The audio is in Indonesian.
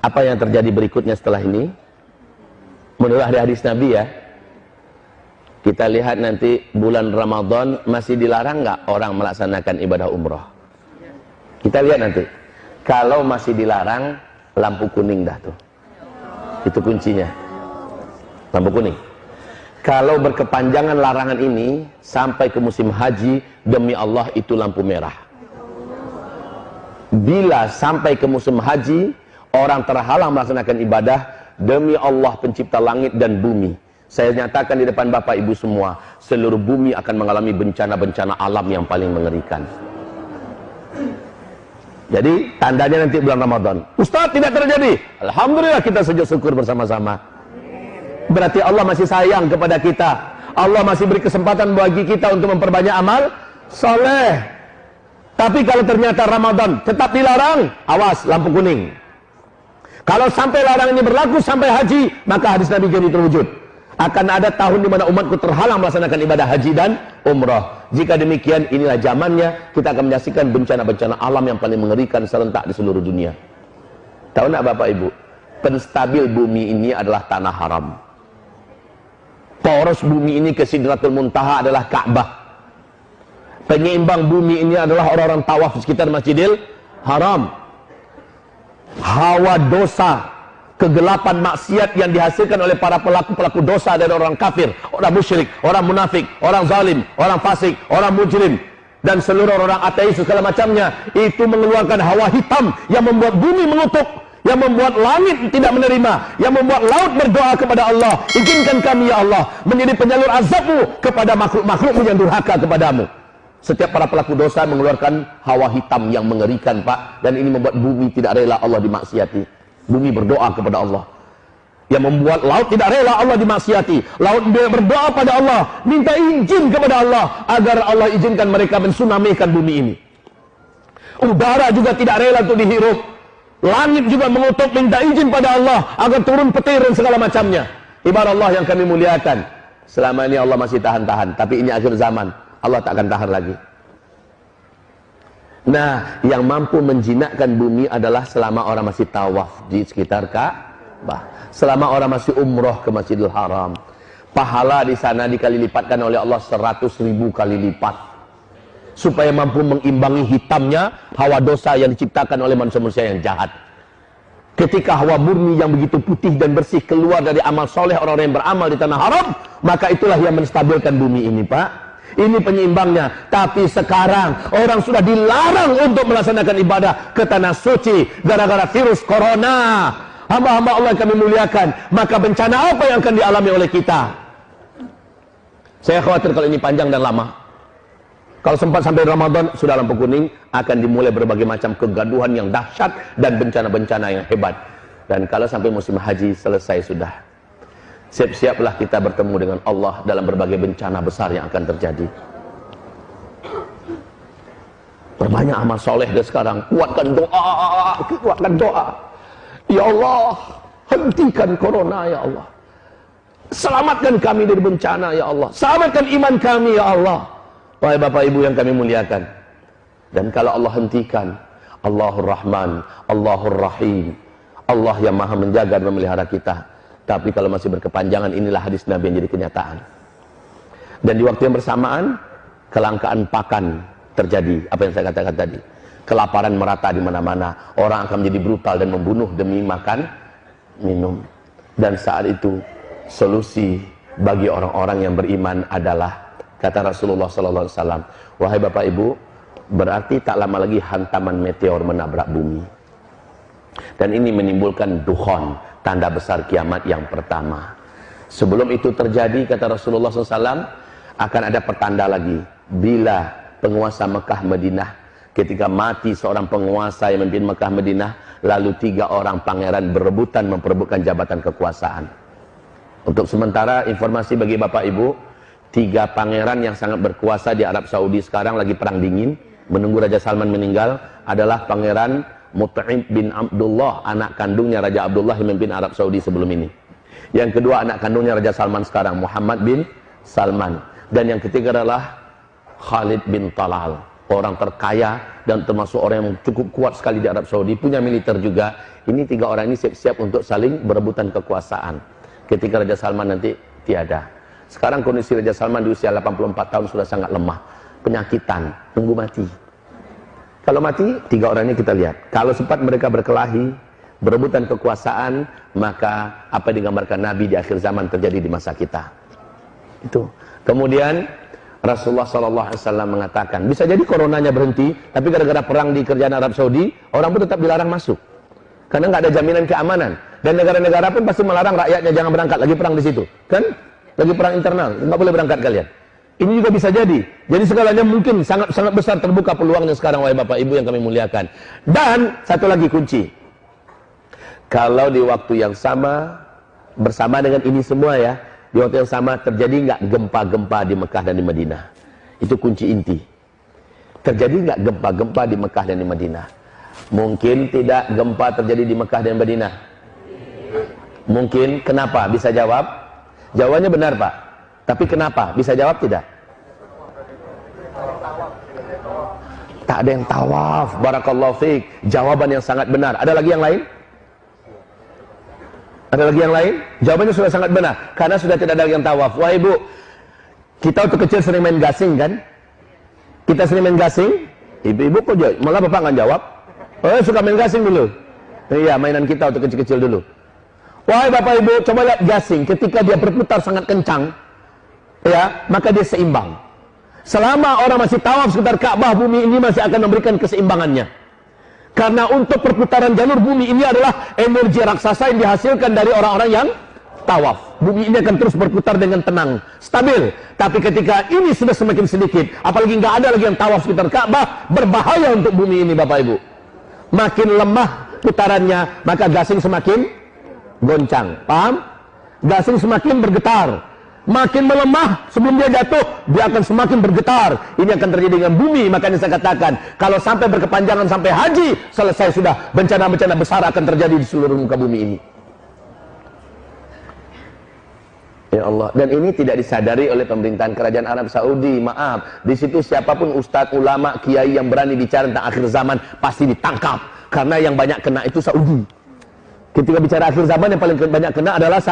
Apa yang terjadi berikutnya setelah ini? Menurut hadis Nabi ya, kita lihat nanti bulan Ramadan masih dilarang nggak orang melaksanakan ibadah umroh? Kita lihat nanti. Kalau masih dilarang, lampu kuning dah tuh. Itu kuncinya. Lampu kuning. Kalau berkepanjangan larangan ini sampai ke musim haji, demi Allah itu lampu merah. Bila sampai ke musim haji, orang terhalang melaksanakan ibadah, demi Allah pencipta langit dan bumi, saya nyatakan di depan Bapak Ibu semua, seluruh bumi akan mengalami bencana-bencana alam yang paling mengerikan. Jadi tandanya nanti bulan Ramadan. Ustaz, tidak terjadi. Alhamdulillah, kita sujud syukur bersama-sama. Berarti Allah masih sayang kepada kita. Allah masih beri kesempatan bagi kita untuk memperbanyak amal soleh. Tapi kalau ternyata Ramadan tetap dilarang, awas, lampu kuning. Kalau sampai larangan ini berlaku sampai haji, maka hadis Nabi jadi terwujud. Akan ada tahun di mana umatku terhalang melaksanakan ibadah haji dan umrah. Jika demikian, inilah zamannya kita akan menyaksikan bencana-bencana alam yang paling mengerikan serentak di seluruh dunia. Tahu nak Bapak Ibu? Penstabil bumi ini adalah tanah haram. Poros bumi ini ke Sidratul Muntaha adalah Ka'bah. Penyeimbang bumi ini adalah orang-orang tawaf di sekitar Masjidil Haram. Hawa dosa, kegelapan maksiat yang dihasilkan oleh para pelaku-pelaku dosa dari orang kafir, orang musyrik, orang munafik, orang zalim, orang fasik, orang mujrim, dan seluruh orang ateis segala macamnya, itu mengeluarkan hawa hitam yang membuat bumi mengutuk, yang membuat langit tidak menerima, yang membuat laut berdoa kepada Allah, izinkan kami ya Allah menjadi penyalur azabmu kepada makhluk-makhlukmu yang durhaka kepadamu. Setiap para pelaku dosa mengeluarkan hawa hitam yang mengerikan, Pak, dan ini membuat bumi tidak rela Allah dimaksiati. Bumi berdoa kepada Allah, yang membuat laut tidak rela Allah dimaksiati. Laut berdoa pada Allah, minta izin kepada Allah agar Allah izinkan mereka mensunamikan bumi ini. Udara juga tidak rela untuk dihirup. Langit juga mengutuk, minta izin pada Allah agar turun petir dan segala macamnya. Ibarat Allah yang kami muliakan, selama ini Allah masih tahan-tahan, tapi ini akhir zaman, Allah tak akan tahan lagi. Nah, yang mampu menjinakkan bumi adalah selama orang masih tawaf di sekitar Ka'bah, selama orang masih umroh ke Masjidil Haram. Pahala di sana dikali lipatkan oleh Allah 100.000 kali lipat, supaya mampu mengimbangi hitamnya hawa dosa yang diciptakan oleh manusia-manusia yang jahat. Ketika hawa murni yang begitu putih dan bersih keluar dari amal soleh orang-orang yang beramal di tanah haram, maka itulah yang menstabilkan bumi ini, Pak. Ini penyeimbangnya. Tapi sekarang orang sudah dilarang untuk melaksanakan ibadah ke tanah suci gara-gara virus corona. Hamba-hamba Allah yang kami muliakan, maka bencana apa yang akan dialami oleh kita? Saya khawatir kalau ini panjang dan lama. Kalau sempat sampai Ramadan, sudah lampu kuning, akan dimulai berbagai macam kegaduhan yang dahsyat dan bencana-bencana yang hebat. Dan kalau sampai musim haji selesai sudah, siap-siaplah kita bertemu dengan Allah dalam berbagai bencana besar yang akan terjadi. Perbanyak amal soleh deh sekarang. Kuatkan doa. Ya Allah, hentikan corona ya Allah. Selamatkan kami dari bencana ya Allah. Selamatkan iman kami ya Allah. Wahai Bapak Ibu yang kami muliakan. Dan kalau Allah hentikan, Allahur Rahman, Allahur Rahim, Allah yang maha menjaga dan memelihara kita. Tapi kalau masih berkepanjangan, inilah hadis Nabi yang jadi kenyataan. Dan di waktu yang bersamaan, kelangkaan pakan terjadi. Apa yang saya katakan tadi, kelaparan merata di mana-mana. Orang akan menjadi brutal dan membunuh demi makan, minum. Dan saat itu solusi bagi orang-orang yang beriman adalah, kata Rasulullah SAW, wahai Bapak Ibu, berarti tak lama lagi hantaman meteor menabrak bumi. Dan ini menimbulkan dukhon, tanda besar kiamat yang pertama. Sebelum itu terjadi, kata Rasulullah SAW, akan ada pertanda lagi. Bila penguasa Mekah Madinah, ketika mati seorang penguasa yang memimpin Mekah Madinah, lalu 3 orang pangeran berebutan memperebutkan jabatan kekuasaan. Untuk sementara informasi bagi Bapak Ibu, 3 pangeran yang sangat berkuasa di Arab Saudi sekarang lagi perang dingin, menunggu Raja Salman meninggal, adalah Pangeran Mut'im bin Abdullah, anak kandungnya Raja Abdullah yang memimpin Arab Saudi sebelum ini. Yang kedua anak kandungnya Raja Salman sekarang, Muhammad bin Salman. Dan yang ketiga adalah Khalid bin Talal. orang terkaya dan termasuk orang yang cukup kuat sekali di Arab Saudi, punya militer juga. Ini 3 orang ini siap-siap untuk saling berebutan kekuasaan ketika Raja Salman nanti tiada. Sekarang kondisi Raja Salman di usia 84 tahun sudah sangat lemah, penyakitan, tunggu mati. Kalau mati, 3 orang ini kita lihat. Kalau sempat mereka berkelahi, berebutan kekuasaan, maka apa yang digambarkan Nabi di akhir zaman terjadi di masa kita. Itu. Kemudian Rasulullah SAW mengatakan, bisa jadi coronanya berhenti, tapi gara-gara perang di kerajaan Arab Saudi, orang pun tetap dilarang masuk. Karena nggak ada jaminan keamanan. Dan negara-negara pun pasti melarang rakyatnya jangan berangkat, lagi perang di situ. Kan? Lagi perang internal, nggak boleh berangkat kalian. Ini juga bisa jadi. Jadi segalanya mungkin sangat besar terbuka peluangnya sekarang, wahai Bapak Ibu yang kami muliakan. Dan satu lagi kunci. Kalau di waktu yang sama, bersama dengan ini semua ya, di waktu yang sama terjadi nggak gempa-gempa di Mekah dan di Madinah? Itu kunci inti. Terjadi nggak gempa-gempa di Mekah dan di Madinah? Mungkin tidak gempa terjadi di Mekah dan Madinah. Mungkin. Kenapa? Bisa jawab? Jawabannya benar, Pak. Tapi kenapa? Bisa jawab tidak? Tak ada yang tawaf. Barakallahu fiik. Jawaban yang sangat benar. Ada lagi yang lain? Ada lagi yang lain? Jawabannya sudah sangat benar. Karena sudah tidak ada lagi yang tawaf. Wah Ibu, kita waktu kecil sering main gasing kan? Kita sering main gasing. Ibu-ibu kok jawab? Malah Bapak nggak jawab. Oh, suka main gasing dulu. Iya, mainan kita waktu kecil-kecil dulu. Wahai Bapak Ibu, coba lihat gasing. Ketika dia berputar sangat kencang, ya, maka dia seimbang. Selama orang masih tawaf sekitar Ka'bah, bumi ini masih akan memberikan keseimbangannya. Karena untuk perputaran jalur bumi ini adalah energi raksasa yang dihasilkan dari orang-orang yang tawaf. Bumi ini akan terus berputar dengan tenang, stabil. Tapi ketika ini sudah semakin sedikit, apalagi nggak ada lagi yang tawaf sekitar Ka'bah, berbahaya untuk bumi ini, Bapak Ibu. Makin lemah putarannya, maka gasing semakin goncang. Paham? Gasing semakin bergetar. Makin melemah sebelum dia jatuh, dia akan semakin bergetar. Ini akan terjadi dengan bumi. Makanya saya katakan, kalau sampai berkepanjangan sampai haji, selesai sudah, bencana-bencana besar akan terjadi di seluruh muka bumi ini. Ya Allah. Dan ini tidak disadari oleh pemerintahan kerajaan Arab Saudi. Maaf, di situ siapapun ustadz, ulama, kiai yang berani bicara tentang akhir zaman pasti ditangkap. Karena yang banyak kena itu Saudi. Ketika bicara akhir zaman, yang paling banyak kena adalah